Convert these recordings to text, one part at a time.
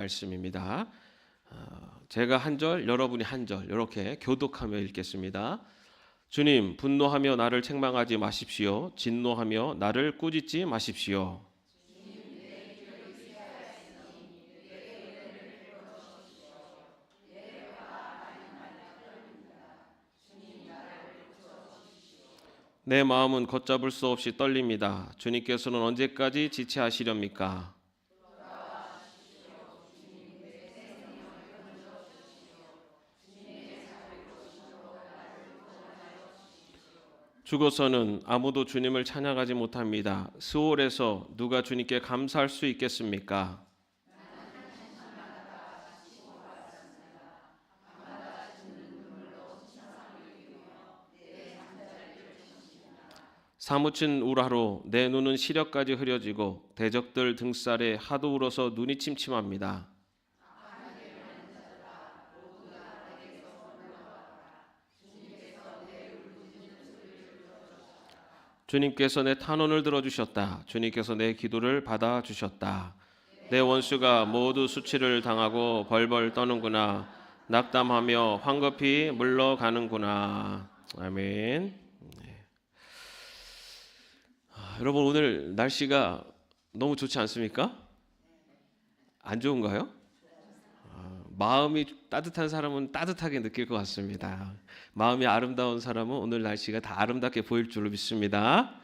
말씀입니다. 제가 한 절, 여러분이 한 절, 이렇게 교독하며 읽겠습니다. 주님, 분노하며 나를 책망하지 마십시오. 진노하며 나를 꾸짖지 마십시오. 내 마음은 걷잡을 수 없이 떨립니다. 주님께서는 언제까지 지체하시렵니까? 죽어서는 아무도 주님을 찬양하지 못합니다. 스올에서 누가 주님께 감사할 수 있겠습니까? 사무친 우라로 내 눈은 시력까지 흐려지고 대적들 등살에 하도 울어서 눈이 침침합니다. 주님께서 내 탄원을 들어주셨다. 주님께서 내 기도를 받아주셨다. 내 원수가 모두 수치를 당하고 벌벌 떠는구나. 낙담하며 황급히 물러가는구나. 아멘. 여러분, 오늘 날씨가 너무 좋지 않습니까? 안 좋은가요? 마음이 따뜻한 사람은 따뜻하게 느낄 것 같습니다. 마음이 아름다운 사람은 오늘 날씨가 다 아름답게 보일 줄로 믿습니다.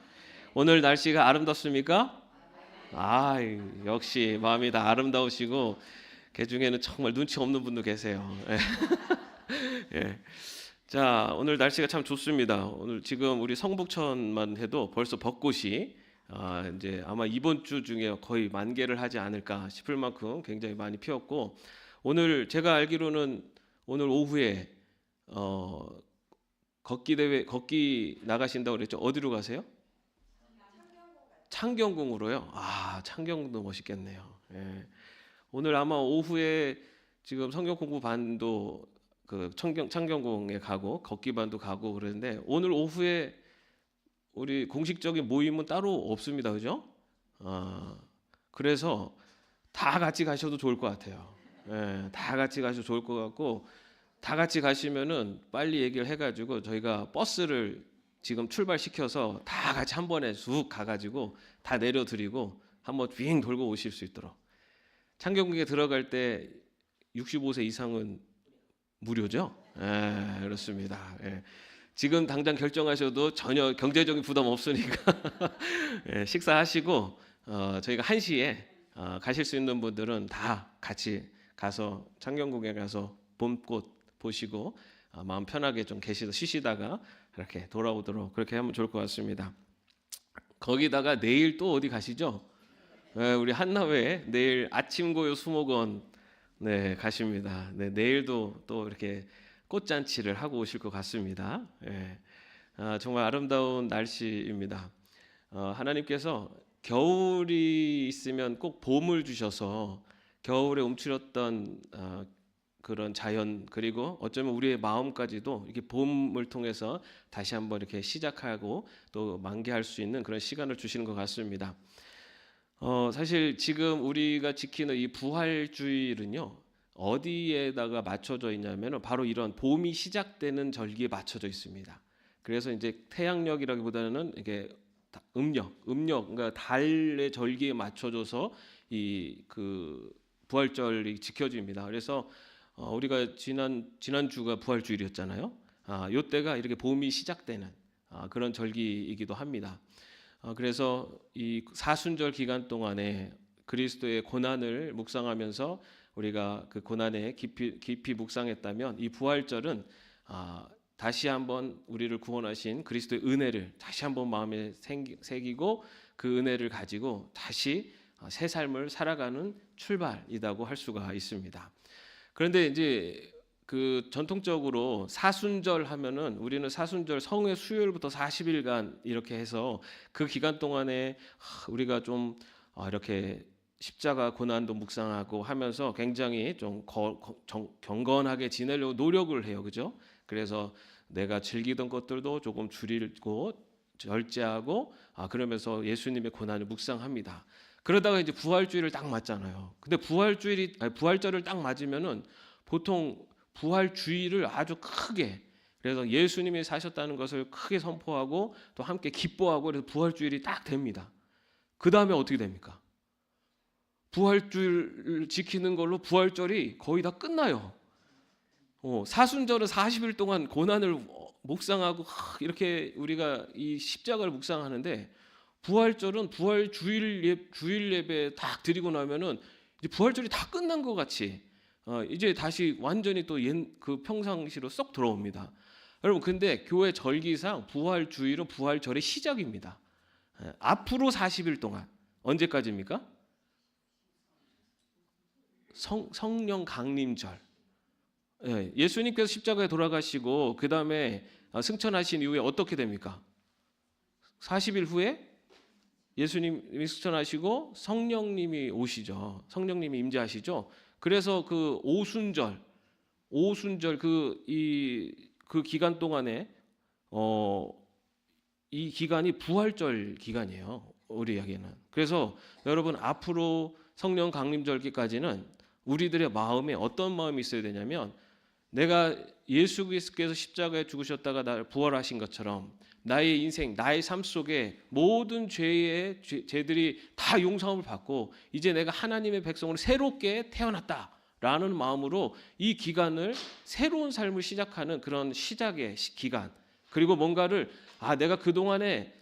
오늘 날씨가 아름답습니까? 역시 마음이 다 아름다우시고 그 중에는 정말 눈치 없는 분도 계세요. 예. 자, 오늘 날씨가 참 좋습니다. 오늘 지금 우리 성북천만 해도 벌써 벚꽃이 이제 아마 이번 주 중에 거의 만개를 하지 않을까 싶을 만큼 굉장히 많이 피었고, 오늘 제가 알기로는 오늘 오후에 걷기 나가신다고 그랬죠. 어디로 가세요? 창경궁으로요. 창경궁도 멋있겠네요. 예. 오늘 아마 오후에 지금 성경 공부 반도 그 창경궁에 가고 걷기 반도 가고 그러는데, 오늘 오후에 우리 공식적인 모임은 따로 없습니다. 그죠? 그래서 다 같이 가셔도 좋을 것 같아요. 예, 다 같이 가셔도 좋을 것 같고, 다 같이 가시면은 빨리 얘기를 해가지고 저희가 버스를 지금 출발시켜서 다 같이 한 번에 쑥 가가지고 다 내려드리고 한번 빙 돌고 오실 수 있도록. 창경궁에 들어갈 때 65세 이상은 무료죠? 예, 그렇습니다. 예. 지금 당장 결정하셔도 전혀 경제적인 부담 없으니까 예, 식사하시고 저희가 1시에 가실 수 있는 분들은 다 같이 가서 창경궁에 가서 봄꽃 보시고 마음 편하게 좀 쉬시다가 이렇게 돌아오도록 그렇게 하면 좋을 것 같습니다. 거기다가 내일 또 어디 가시죠? 네, 우리 한남회 내일 아침고요 수목원 가십니다. 네, 내일도 또 이렇게 꽃잔치를 하고 오실 것 같습니다. 네, 정말 아름다운 날씨입니다. 하나님께서 겨울이 있으면 꼭 봄을 주셔서 겨울에 움츠렸던 그런 자연, 그리고 어쩌면 우리의 마음까지도 이렇게 봄을 통해서 다시 한번 이렇게 시작하고 또 만개할 수 있는 그런 시간을 주시는 것 같습니다. 사실 지금 우리가 지키는 이 부활주일은요, 어디에다가 맞춰져 있냐면 바로 이런 봄이 시작되는 절기에 맞춰져 있습니다. 그래서 이제 태양력이라기보다는 이게 음력, 그러니까 달의 절기에 맞춰져서 이 그 부활절이 지켜집니다. 그래서 우리가 지난 주가 부활주일이었잖아요. 요때가 이렇게 봄이 시작되는 그런 절기이기도 합니다. 그래서 이 사순절 기간 동안에 그리스도의 고난을 묵상하면서 우리가 그 고난에 깊이 묵상했다면, 이 부활절은 다시 한번 우리를 구원하신 그리스도의 은혜를 다시 한번 마음에 새기고 그 은혜를 가지고 다시 새 삶을 살아가는 출발이라고 할 수가 있습니다. 그런데 이제 그 전통적으로 사순절 하면은 우리는 사순절 성회 수요일부터 40일간 이렇게 해서 그 기간 동안에 우리가 좀 이렇게 십자가 고난도 묵상하고 하면서 굉장히 좀 경건하게 지내려고 노력을 해요. 그죠? 그래서 내가 즐기던 것들도 조금 줄이고 절제하고 그러면서 예수님의 고난을 묵상합니다. 그러다가 이제 부활주일을 딱 맞잖아요. 근데 부활절을 딱 맞으면은 보통 부활주일을 아주 크게, 그래서 예수님이 사셨다는 것을 크게 선포하고 또 함께 기뻐하고, 그래서 부활주일이 딱 됩니다. 그 다음에 어떻게 됩니까? 부활주일 지키는 걸로 부활절이 거의 다 끝나요. 사순절은 40일 동안 고난을 묵상하고 이렇게 우리가 이 십자가를 묵상하는데, 부활절은 주일 예배 딱 드리고 나면은 이제 부활절이 다 끝난 것 같이 이제 다시 완전히 또 그 평상시로 쏙 들어옵니다. 여러분, 근데 교회 절기상 부활주일은 부활절의 시작입니다. 앞으로 40일 동안 언제까지입니까? 성령 강림절. 예수님께서 십자가에 돌아가시고 그 다음에 승천하신 이후에 어떻게 됩니까? 40일 후에 예수님이 승천하시고 성령님이 오시죠. 성령님이 임재하시죠. 그래서 그 오순절 그 기간 동안에 이 기간이 부활절 기간이에요. 우리에게는. 그래서 여러분, 앞으로 성령 강림절기까지는 우리들의 마음에 어떤 마음이 있어야 되냐면, 내가 예수 그리스도께서 십자가에 죽으셨다가 나를 부활하신 것처럼 나의 인생, 나의 삶 속에 모든 죄들이 다 용서함을 받고 이제 내가 하나님의 백성으로 새롭게 태어났다라는 마음으로 이 기간을, 새로운 삶을 시작하는 그런 시작의 기간, 그리고 뭔가를 내가 그동안에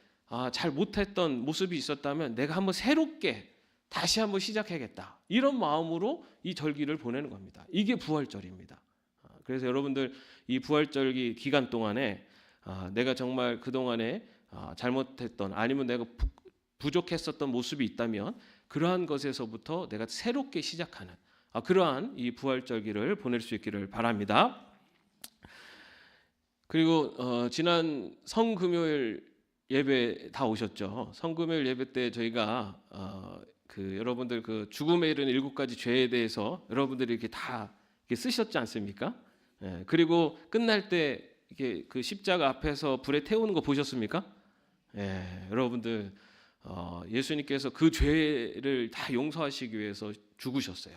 잘 못했던 모습이 있었다면 내가 한번 새롭게 다시 한번 시작해야겠다, 이런 마음으로 이 절기를 보내는 겁니다. 이게 부활절입니다. 그래서 여러분들, 이 부활절기 기간 동안에 내가 정말 그동안에 잘못했던, 아니면 내가 부족했었던 모습이 있다면 그러한 것에서부터 내가 새롭게 시작하는 그러한 이 부활절기를 보낼 수 있기를 바랍니다. 그리고 지난 성금요일 예배 다 오셨죠? 성금요일 예배 때 저희가 여러분들 그 죽음에 이르는 7가지 죄에 대해서 여러분들이 이렇게 다 이렇게 쓰셨지 않습니까? 그리고 끝날 때 이게 그 십자가 앞에서 불에 태우는 거 보셨습니까? 여러분들, 예수님께서 그 죄를 다 용서하시기 위해서 죽으셨어요.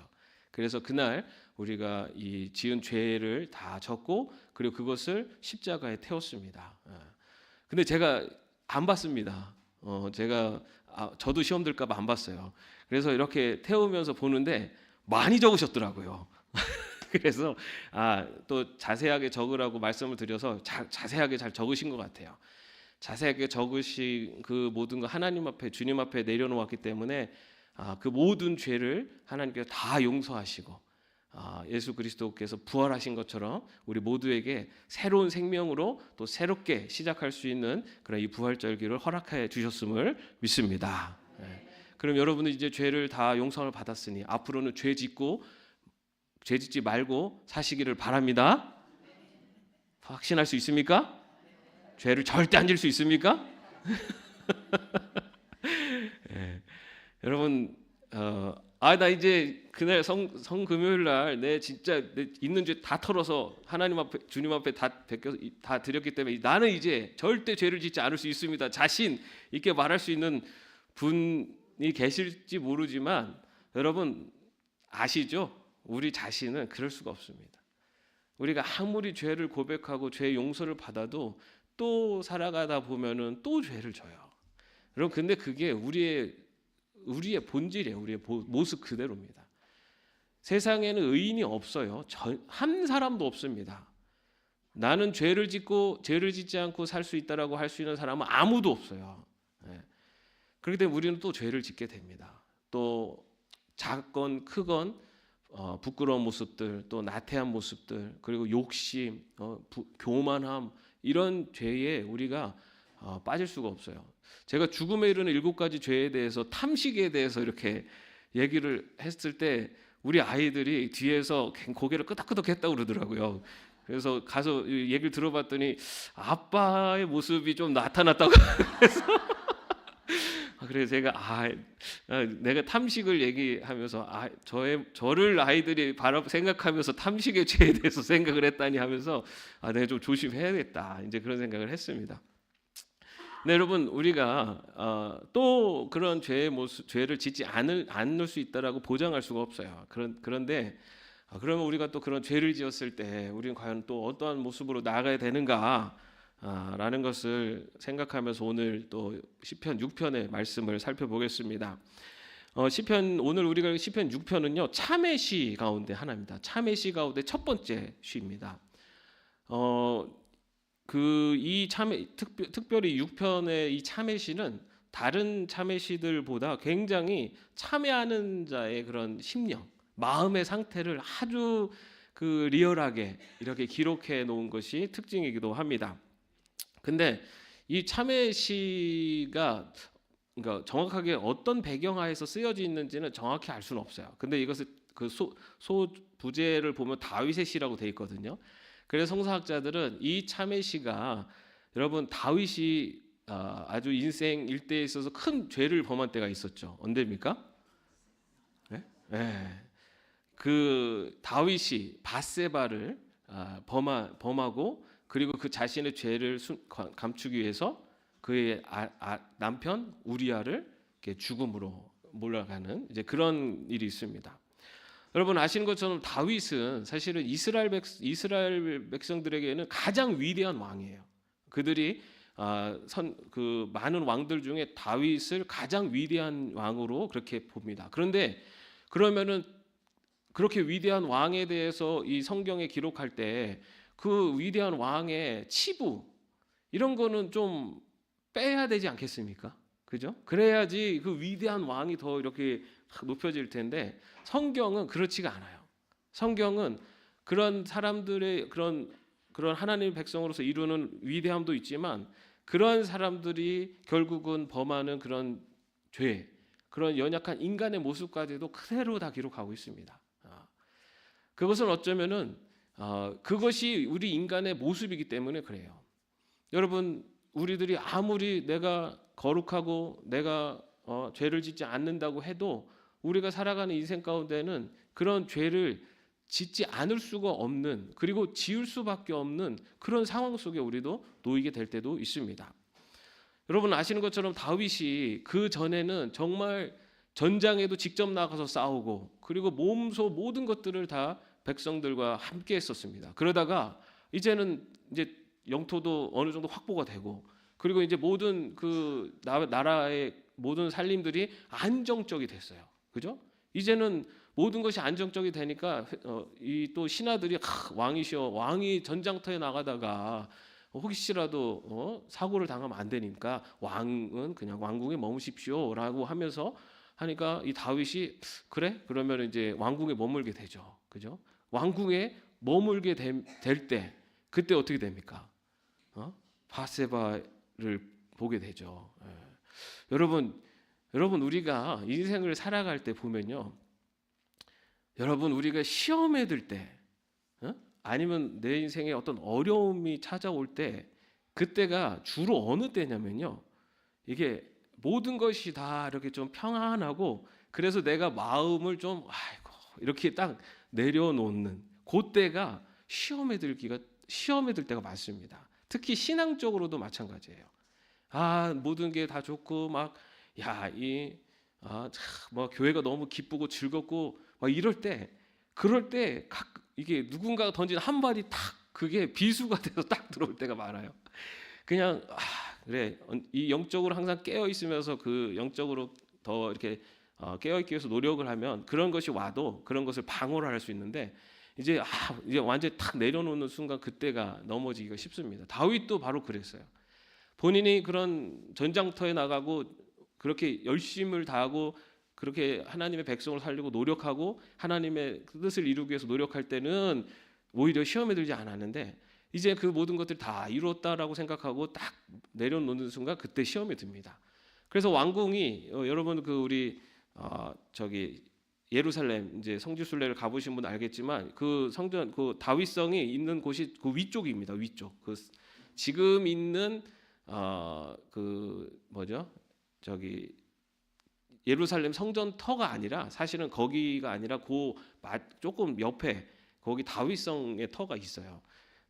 그래서 그날 우리가 이 지은 죄를 다 졌고, 그리고 그것을 십자가에 태웠습니다. 근데 제가 안 봤습니다. 저도 시험 들까 봐 안 봤어요. 그래서 이렇게 태우면서 보는데 많이 적으셨더라고요. 그래서 또 자세하게 적으라고 말씀을 드려서 자세하게 잘 적으신 것 같아요. 자세하게 적으신 그 모든 거 하나님 앞에, 주님 앞에 내려놓았기 때문에 그 모든 죄를 하나님께서 다 용서하시고 예수 그리스도께서 부활하신 것처럼 우리 모두에게 새로운 생명으로 또 새롭게 시작할 수 있는 그런 이 부활절기를 허락해 주셨음을 믿습니다. 그럼 여러분은 이제 죄를 다 용서를 받았으니 앞으로는 죄 짓지 말고 사시기를 바랍니다. 확신할 수 있습니까? 죄를 절대 안 질 수 있습니까? 여러분, 나 이제 그날 성금요일 날 내 진짜 내 있는 죄 다 털어서 하나님 앞에, 주님 앞에 다 드렸기 때문에 나는 이제 절대 죄를 짓지 않을 수 있습니다, 자신 있게 말할 수 있는 분이 계실지 모르지만, 여러분 아시죠? 우리 자신은 그럴 수가 없습니다. 우리가 아무리 죄를 고백하고 죄 용서를 받아도 또 살아가다 보면은 또 죄를 져요. 여러분, 근데 그게 우리의 본질이에요. 우리의 모습 그대로입니다. 세상에는 의인이 없어요. 한 사람도 없습니다. 나는 죄를 짓지 않고 살 수 있다라고 할 수 있는 사람은 아무도 없어요. 그렇기 때문에 우리는 또 죄를 짓게 됩니다. 또 작건 크건 부끄러운 모습들, 또 나태한 모습들, 그리고 욕심, 교만함, 이런 죄에 우리가 빠질 수가 없어요. 제가 죽음에 이르는 7가지 죄에 대해서, 탐식에 대해서 이렇게 얘기를 했을 때 우리 아이들이 뒤에서 고개를 끄덕끄덕 했다고 그러더라고요. 그래서 가서 얘기를 들어봤더니 아빠의 모습이 좀 나타났다고 그래서 그래서 제가 내가 탐식을 얘기하면서 저를 아이들이 생각하면서 탐식의 죄에 대해서 생각을 했다니 하면서 내가 좀 조심해야겠다, 이제 그런 생각을 했습니다. 네, 여러분 우리가 또 그런 죄를 짓지 않을 수 있다라고 보장할 수가 없어요. 그런데 그러면 우리가 또 그런 죄를 지었을 때 우리는 과연 또 어떠한 모습으로 나아가야 되는가? 라는 것을 생각하면서 오늘 또 시편 6편의 말씀을 살펴보겠습니다. 시편 오늘 우리가 시편 6편은요 참회 시 가운데 하나입니다. 참회 시 가운데 첫 번째 시입니다. 이 참회 특별히 6편의 이 참회 시는 다른 참회 시들보다 굉장히 참회하는 자의 그런 심령, 마음의 상태를 아주 그 리얼하게 이렇게 기록해 놓은 것이 특징이기도 합니다. 근데 이 참회 시가 그러니까 정확하게 어떤 배경하에서 쓰여져 있는지는 정확히 알 수는 없어요. 근데 이것을 그 부제를 보면 다윗의 시라고 돼 있거든요. 그래서 성서학자들은 이 참회 시가 여러분 다윗이 아주 인생 일대에 있어서 큰 죄를 범한 때가 있었죠. 언제입니까? 네? 네. 그 다윗이 밧세바를 범하고 그리고 그 자신의 죄를 감추기 위해서 그의 남편 우리아를 죽음으로 몰아가는 이제 그런 일이 있습니다. 여러분 아시는 것처럼 다윗은 사실은 이스라엘 백성들에게는 가장 위대한 왕이에요. 그들이 그 많은 왕들 중에 다윗을 가장 위대한 왕으로 그렇게 봅니다. 그런데 그러면은 그렇게 위대한 왕에 대해서 이 성경에 기록할 때 그 위대한 왕의 치부 이런 거는 좀 빼야 되지 않겠습니까? 그죠? 그래야지 그 위대한 왕이 더 이렇게 높여질 텐데 성경은 그렇지가 않아요. 성경은 그런 사람들의 그런 하나님의 백성으로서 이루는 위대함도 있지만 그러한 사람들이 결국은 범하는 그런 죄, 그런 연약한 인간의 모습까지도 그대로 다 기록하고 있습니다. 그것은 어쩌면은 그것이 우리 인간의 모습이기 때문에 그래요. 여러분 우리들이 아무리 내가 거룩하고 내가 죄를 짓지 않는다고 해도 우리가 살아가는 인생 가운데는 그런 죄를 짓지 않을 수가 없는 그리고 지을 수밖에 없는 그런 상황 속에 우리도 놓이게 될 때도 있습니다. 여러분 아시는 것처럼 다윗이 그 전에는 정말 전장에도 직접 나가서 싸우고 그리고 몸소 모든 것들을 다 백성들과 함께 했었습니다. 그러다가 이제는 이제 영토도 어느 정도 확보가 되고 그리고 이제 모든 그 나라의 모든 살림들이 안정적이 됐어요. 그죠? 이제는 모든 것이 안정적이 되니까 이 또 신하들이 왕이시여 왕이 전장터에 나가다가 혹시라도 사고를 당하면 안 되니까 왕은 그냥 왕궁에 머무십시오라고 하면서 하니까 이 다윗이 그래? 그러면 이제 왕궁에 머물게 되죠. 그죠? 왕궁에 머물게 될 때 그때 어떻게 됩니까? 밧세바를 보게 되죠. 여러분 우리가 인생을 살아갈 때 보면요, 여러분 우리가 시험에 들 때, 아니면 내 인생에 어떤 어려움이 찾아올 때, 그때가 주로 어느 때냐면요, 이게 모든 것이 다 이렇게 좀 평안하고, 그래서 내가 마음을 좀 이렇게 딱 내려놓는 그때가 시험에 들 때가 많습니다. 특히 신앙적으로도 마찬가지예요. 모든 게 다 좋고 뭐 교회가 너무 기쁘고 즐겁고 막 그럴 때 이게 누군가가 던진 한 발이 탁 그게 비수가 돼서 딱 들어올 때가 많아요. 그냥 그래 이 영적으로 항상 깨어 있으면서 그 영적으로 더 이렇게 깨어 있기 위해서 노력을 하면 그런 것이 와도 그런 것을 방어를 할 수 있는데 이제 완전히 탁 내려놓는 순간 그때가 넘어지기가 쉽습니다. 다윗도 바로 그랬어요. 본인이 그런 전장터에 나가고 그렇게 열심을 다하고 그렇게 하나님의 백성을 살리고 노력하고 하나님의 뜻을 이루기 위해서 노력할 때는 오히려 시험에 들지 않았는데 이제 그 모든 것들이 다 이루었다라고 생각하고 딱 내려놓는 순간 그때 시험에 듭니다. 그래서 왕궁이 여러분 그 우리 저기 예루살렘 이제 성지순례를 가보신 분 알겠지만 그 성전 그 다윗성이 있는 곳이 그 위쪽입니다. 위쪽 그 지금 있는 그 뭐죠 저기 예루살렘 성전터가 아니라 사실은 거기가 아니라 조금 옆에 거기 다윗성의 터가 있어요.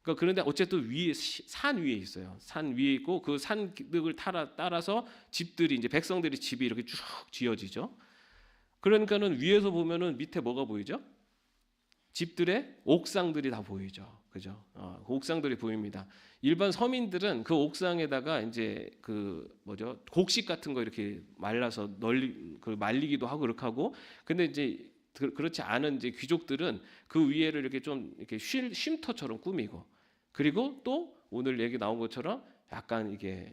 그러니까 그런데 어쨌든 위에 산 위에 있어요. 산 위에 있고 그 산을 따라서 집들이 이제 백성들이 집이 이렇게 쭉 지어지죠. 그러니까는 위에서 보면은 밑에 뭐가 보이죠? 집들의 옥상들이 다 보이죠. 그죠? 그 옥상들이 보입니다. 일반 서민들은 그 옥상에다가 이제 그 뭐죠? 곡식 같은 거 이렇게 말라서 말리기도 하고 그렇게 하고, 근데 이제 그렇지 않은 이제 귀족들은 그 위에를 이렇게 좀 이렇게 쉼터처럼 꾸미고, 그리고 또 오늘 얘기 나온 것처럼 약간 이게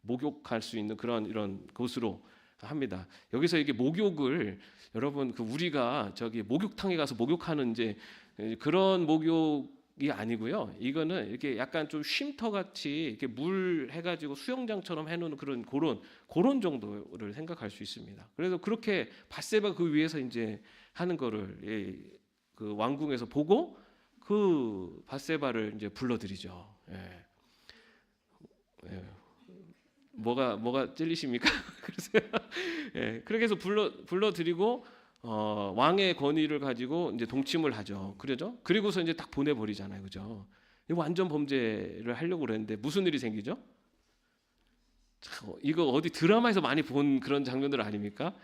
목욕할 수 있는 그런 이런 곳으로 합니다. 여기서 이게 목욕을 여러분 우리가 저기 목욕탕에 가서 목욕하는 이제 그런 목욕이 아니고요. 이거는 이렇게 약간 좀 쉼터 같이 이렇게 물 해가지고 수영장처럼 해놓은 그런 정도를 생각할 수 있습니다. 그래서 그렇게 밧세바 그 위에서 이제 하는 거를 그 왕궁에서 보고 그 밧세바를 이제 불러들이죠. 예. 예. 뭐가 찔리십니까? 그러세요? 예, 그렇게 해서 불러드리고 왕의 권위를 가지고 이제 동침을 하죠. 그러죠? 그리고서 이제 딱 보내버리잖아요, 그죠? 완전 범죄를 하려고 그랬는데 무슨 일이 생기죠? 이거 어디 드라마에서 많이 본 그런 장면들 아닙니까?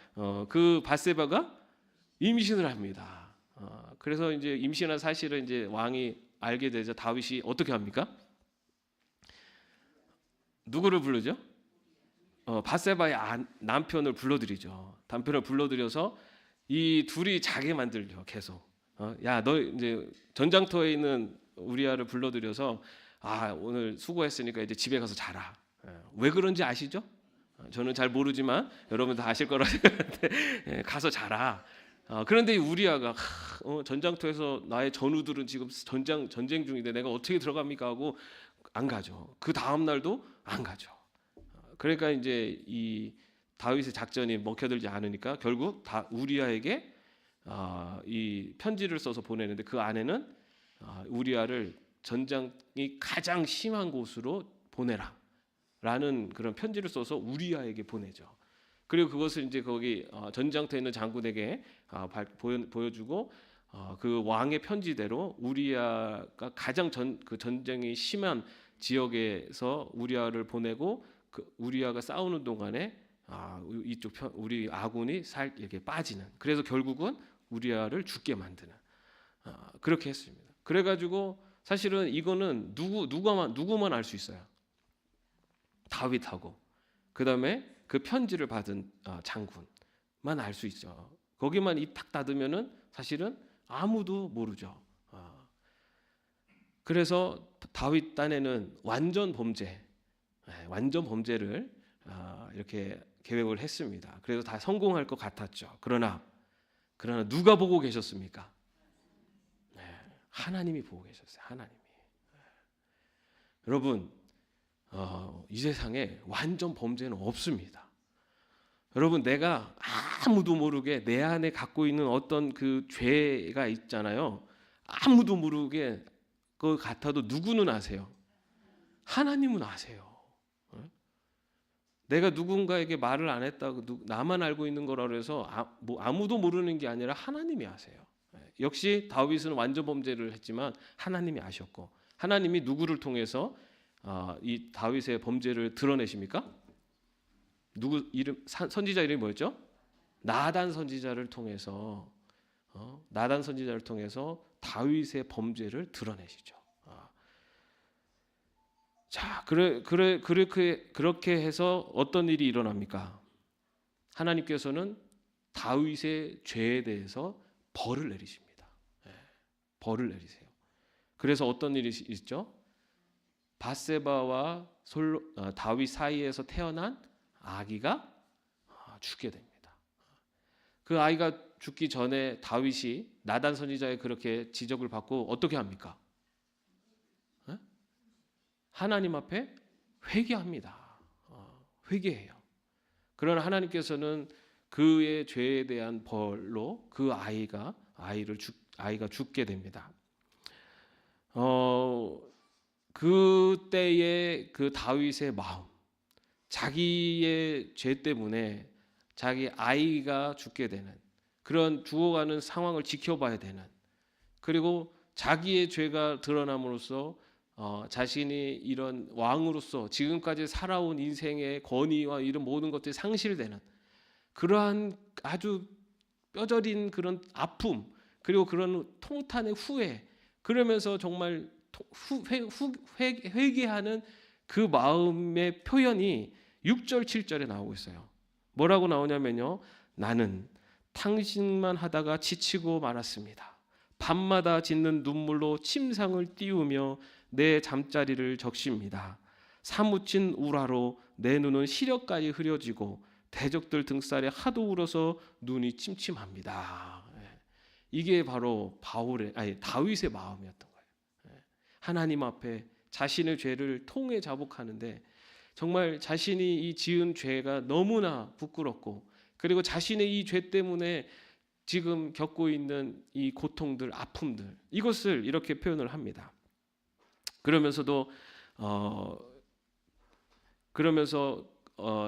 그 밧세바가 임신을 합니다. 그래서 이제 임신한 사실을 이제 왕이 알게 되자 다윗이 어떻게 합니까? 누구를 부르죠? 밧세바의 남편을 불러들이죠. 남편을 불러들여서 이 둘이 자게 만들죠. 계속. 야, 너 이제 전장터에 있는 우리아를 불러들여서 오늘 수고했으니까 이제 집에 가서 자라. 왜 그런지 아시죠? 저는 잘 모르지만 여러분 다 아실 거라 생각하는데 가서 자라. 그런데 우리아가 전장터에서 나의 전우들은 지금 전쟁 중인데 내가 어떻게 들어갑니까 하고 안 가죠. 그 다음 날도 안 가죠. 그러니까 이제 이 다윗의 작전이 먹혀들지 않으니까 결국 우리아에게 이 편지를 써서 보내는데 그 안에는 우리아를 전장이 가장 심한 곳으로 보내라라는 그런 편지를 써서 우리아에게 보내죠. 그리고 그것을 이제 거기 전장터에 있는 장군에게 보여주고 그 왕의 편지대로 우리아가 가장 그 전쟁이 심한 지역에서 우리아를 보내고 그 우리아가 싸우는 동안에 이쪽 우리 아군이 이렇게 빠지는, 그래서 결국은 우리아를 죽게 만드는 그렇게 했습니다. 그래가지고 사실은 이거는 누구만 알 수 있어요. 다윗하고 그 다음에 그 편지를 받은 장군만 알 수 있죠. 거기만 입 탁 닫으면은 사실은 아무도 모르죠. 그래서 다윗 딴에는 완전 범죄를 이렇게 계획을 했습니다. 그래서 다 성공할 것 같았죠. 그러나 누가 보고 계셨습니까? 하나님이 보고 계셨어요. 하나님이. 여러분, 이 세상에 완전 범죄는 없습니다. 여러분, 내가 아무도 모르게 내 안에 갖고 있는 어떤 그 죄가 있잖아요. 아무도 모르게 그 같아도 누구는 아세요? 하나님은 아세요. 내가 누군가에게 말을 안 했다고 나만 알고 있는 거라 그래서 아무도 모르는 게 아니라 하나님이 아세요. 역시 다윗은 완전 범죄를 했지만 하나님이 아셨고, 하나님이 누구를 통해서 이 다윗의 범죄를 드러내십니까? 선지자 이름이 뭐였죠? 나단 선지자를 통해서 다윗의 범죄를 드러내시죠. 자, 그렇게 해서 어떤 일이 일어납니까? 하나님께서는 다윗의 죄에 대해서 벌을 내리십니다. 벌을 내리세요. 그래서 어떤 일이 있죠? 밧세바와 다윗 사이에서 태어난 아기가 죽게 됩니다. 그 아이가 죽기 전에 다윗이 나단 선지자의 그렇게 지적을 받고 어떻게 합니까? 하나님 앞에 회개합니다. 회개해요. 그러나 하나님께서는 그의 죄에 대한 벌로 그 아이가 죽게 됩니다. 그때의 그 다윗의 마음, 자기의 죄 때문에 자기 아이가 죽게 되는 그런 죽어가는 상황을 지켜봐야 되는, 그리고 자기의 죄가 드러남으로써 자신이 이런 왕으로서 지금까지 살아온 인생의 권위와 이런 모든 것들이 상실되는 그러한 아주 뼈저린 그런 아픔, 그리고 그런 통탄의 후회, 그러면서 정말 회개하는 그 마음의 표현이 6절 7절에 나오고 있어요. 뭐라고 나오냐면요, 나는 탕식만 하다가 지치고 말았습니다. 밤마다 짓는 눈물로 침상을 띄우며 내 잠자리를 적십니다. 사무친 우라로 내 눈은 시력까지 흐려지고 대적들 등살에 하도 울어서 눈이 침침합니다. 이게 바로 다윗의 마음이었던 거예요. 하나님 앞에 자신의 죄를 통해 자복하는데 정말 자신이 이 지은 죄가 너무나 부끄럽고, 그리고 자신의 이 죄 때문에 지금 겪고 있는 이 고통들, 아픔들, 이것을 이렇게 표현을 합니다. 그러면서도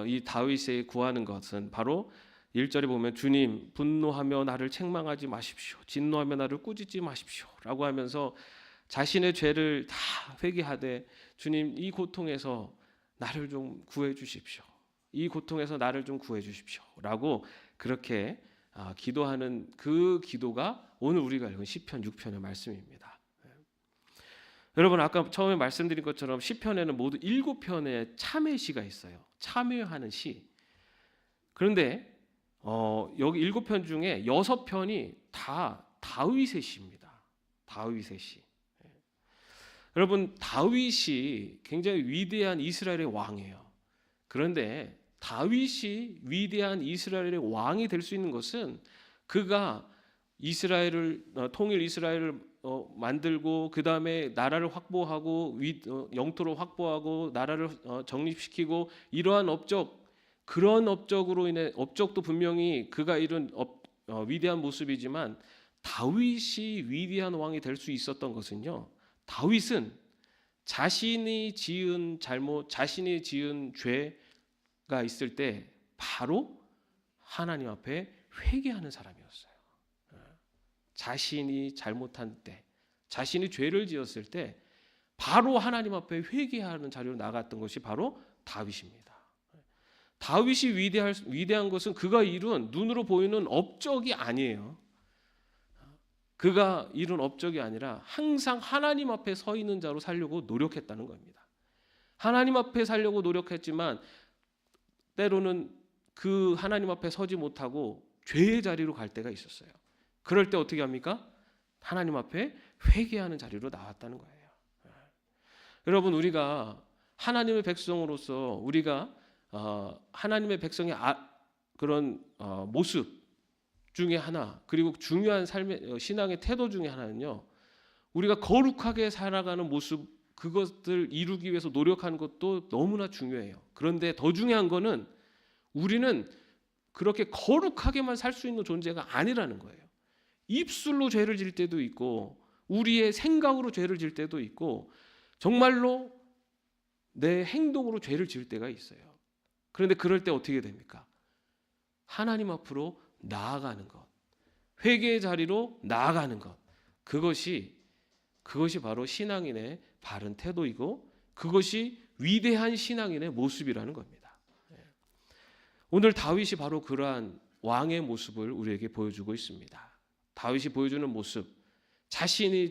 이 다윗이 구하는 것은 바로 1절에 보면 주님, 분노하며 나를 책망하지 마십시오. 진노하며 나를 꾸짖지 마십시오. 라고 하면서 자신의 죄를 다 회개하되, 주님, 이 고통에서 나를 좀 구해 주십시오. 이 고통에서 나를 좀 구해 주십시오. 라고 그렇게 기도하는 그 기도가 오늘 우리가 읽은 시편 6편의 말씀입니다. 여러분, 아까 처음에 말씀드린 것처럼 시편에는 모두 7편의 참회시가 있어요. 참회하는 시. 그런데 여기 7편 중에 6편이 다 다윗의 시입니다. 다윗의 시. 여러분, 다윗이 굉장히 위대한 이스라엘의 왕이에요. 그런데 다윗이 위대한 이스라엘의 왕이 될 수 있는 것은 그가 통일 이스라엘을 만들고, 그 다음에 나라를 확보하고, 영토를 확보하고, 나라를 정립시키고, 이러한 그런 업적도 분명히 그가 이룬 위대한 모습이지만, 다윗이 위대한 왕이 될 수 있었던 것은요, 다윗은 자신이 지은 잘못, 자신이 지은 죄가 있을 때 바로 하나님 앞에 회개하는 사람이었어요. 자신이 잘못한 때, 자신이 죄를 지었을 때 바로 하나님 앞에 회개하는 자리로 나갔던 것이 바로 다윗입니다. 다윗이 위대한 것은 그가 이룬 눈으로 보이는 업적이 아니에요. 그가 이룬 업적이 아니라 항상 하나님 앞에 서 있는 자로 살려고 노력했다는 겁니다. 하나님 앞에 살려고 노력했지만 때로는 그 하나님 앞에 서지 못하고 죄의 자리로 갈 때가 있었어요. 그럴 때 어떻게 합니까? 하나님 앞에 회개하는 자리로 나왔다는 거예요. 여러분, 우리가 하나님의 백성으로서 우리가 하나님의 백성의 그런 모습 중에 하나, 그리고 중요한 신앙의 태도 중에 하나는요, 우리가 거룩하게 살아가는 모습, 그것들 이루기 위해서 노력하는 것도 너무나 중요해요. 그런데 더 중요한 거는 우리는 그렇게 거룩하게만 살 수 있는 존재가 아니라는 거예요. 입술로 죄를 질 때도 있고, 우리의 생각으로 죄를 질 때도 있고, 정말로 내 행동으로 죄를 지을 때가 있어요. 그런데 그럴 때 어떻게 됩니까? 하나님 앞으로 나아가는 것, 회개의 자리로 나아가는 것, 그것이 바로 신앙인의 바른 태도이고, 그것이 위대한 신앙인의 모습이라는 겁니다. 오늘 다윗이 바로 그러한 왕의 모습을 우리에게 보여주고 있습니다. 다윗이 보여주는 모습, 자신이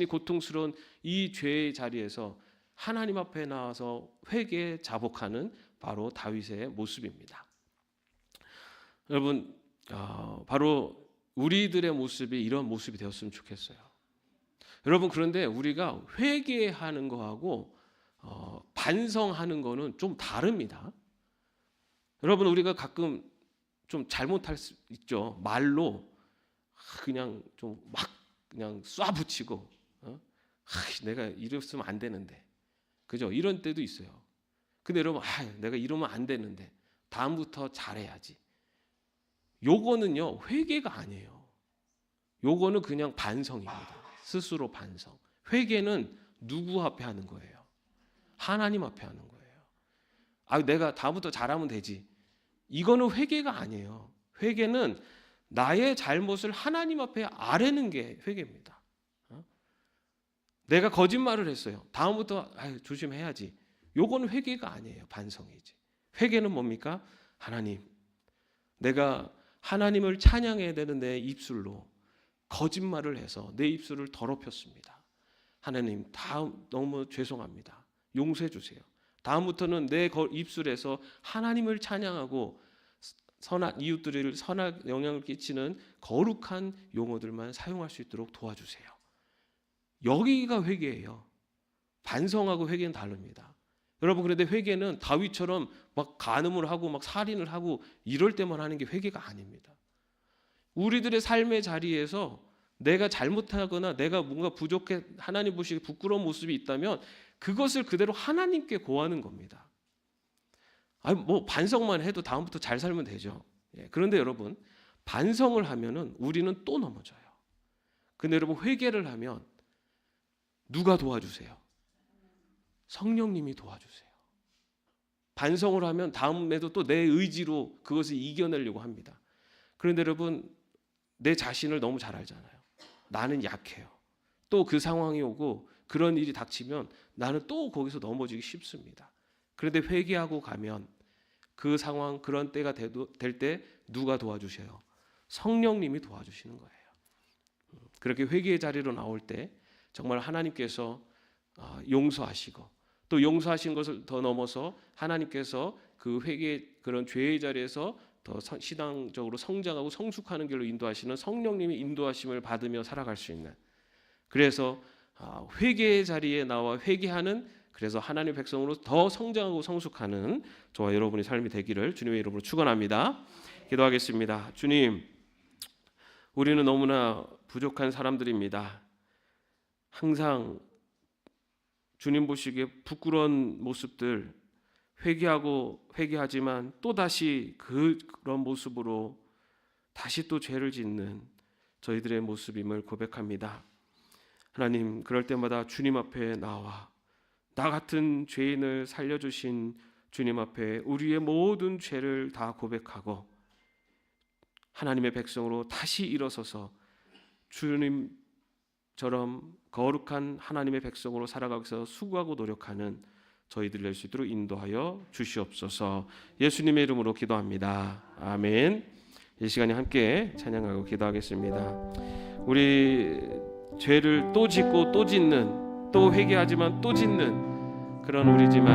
고통스러운 이 죄의 자리에서 하나님 앞에 나와서 회개에 자복하는 바로 다윗의 모습입니다. 여러분, 바로 우리들의 모습이 이런 모습이 되었으면 좋겠어요. 여러분, 그런데 우리가 회개하는 거하고 반성하는 거는 좀 다릅니다. 여러분, 우리가 가끔 좀 잘못할 수 있죠. 말로 그냥 좀 막 그냥 쏴붙이고, 내가 이랬으면 안 되는데, 그죠? 이런 때도 있어요. 근데 여러분, 내가 이러면 안 되는데 다음부터 잘해야지. 요거는요, 회개가 아니에요. 요거는 그냥 반성입니다. 스스로 반성. 회개는 누구 앞에 하는 거예요? 하나님 앞에 하는 거예요. 내가 다음부터 잘하면 되지. 이거는 회개가 아니에요. 회개는 나의 잘못을 하나님 앞에 아뢰는 게 회개입니다. 내가 거짓말을 했어요. 다음부터 조심해야지. 요건 회개가 아니에요. 반성이지. 회개는 뭡니까? 하나님, 내가 하나님을 찬양해야 되는 내 입술로 거짓말을 해서 내 입술을 더럽혔습니다. 하나님, 다음 너무 죄송합니다. 용서해 주세요. 다음부터는 내 입술에서 하나님을 찬양하고 선한 이웃들을 선한 영향을 끼치는 거룩한 용어들만 사용할 수 있도록 도와주세요. 여기가 회개예요. 반성하고 회개는 다릅니다. 여러분, 그런데 회개는 다윗처럼 막 간음을 하고 막 살인을 하고 이럴 때만 하는 게 회개가 아닙니다. 우리들의 삶의 자리에서 내가 잘못하거나 내가 뭔가 부족해 하나님 보시기에 부끄러운 모습이 있다면 그것을 그대로 하나님께 고하는 겁니다. 뭐 반성만 해도 다음부터 잘 살면 되죠. 그런데 여러분, 반성을 하면은 우리는 또 넘어져요. 근데 여러분, 회개를 하면 누가 도와주세요? 성령님이 도와주세요. 반성을 하면 다음에도 또 내 의지로 그것을 이겨내려고 합니다. 그런데 여러분, 내 자신을 너무 잘 알잖아요. 나는 약해요. 또 그 상황이 오고 그런 일이 닥치면 나는 또 거기서 넘어지기 쉽습니다. 그런데 회개하고 가면 그 상황, 그런 때가 될 때 누가 도와주셔요? 성령님이 도와주시는 거예요. 그렇게 회개의 자리로 나올 때 정말 하나님께서 용서하시고 또 용서하신 것을 더 넘어서 하나님께서 그 회개 그런 죄의 자리에서 더 신앙적으로 성장하고 성숙하는 길로 인도하시는 성령님의 인도하심을 받으며 살아갈 수 있는, 그래서 회개의 자리에 나와 회개하는, 그래서 하나님의 백성으로 더 성장하고 성숙하는 저와 여러분의 삶이 되기를 주님의 이름으로 축원합니다. 기도하겠습니다. 주님, 우리는 너무나 부족한 사람들입니다. 항상 주님 보시기에 부끄러운 모습들, 회개하지만 또다시 그런 모습으로 다시 또 죄를 짓는 저희들의 모습임을 고백합니다. 하나님, 그럴 때마다 주님 앞에 나와 나 같은 죄인을 살려주신 주님 앞에 우리의 모든 죄를 다 고백하고 하나님의 백성으로 다시 일어서서 주님처럼 거룩한 하나님의 백성으로 살아가기 위해서 수고하고 노력하는 저희들 될 수 있도록 인도하여 주시옵소서. 예수님의 이름으로 기도합니다. 아멘. 이 시간에 함께 찬양하고 기도하겠습니다. 우리 죄를 또 짓고 또 짓는, 또 회개하지만 또 짓는 그런 우리지만